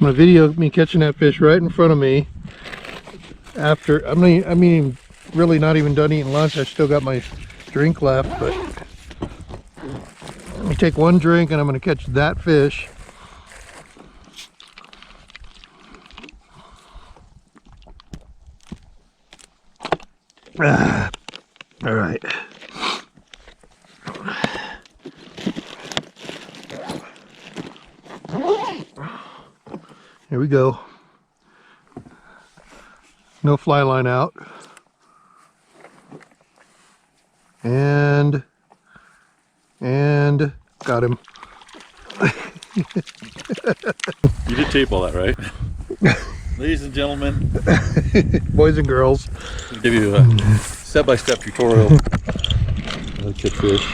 gonna video me catching that fish right in front of me. After I mean, really not even done eating lunch. I still got my drink left, but let me take one drink and I'm gonna catch that fish. All right. Here we go. No fly line out. And got him. You did tape all that, right? Ladies and gentlemen, boys and girls, I'll give you a step-by-step tutorial on how to catch fish.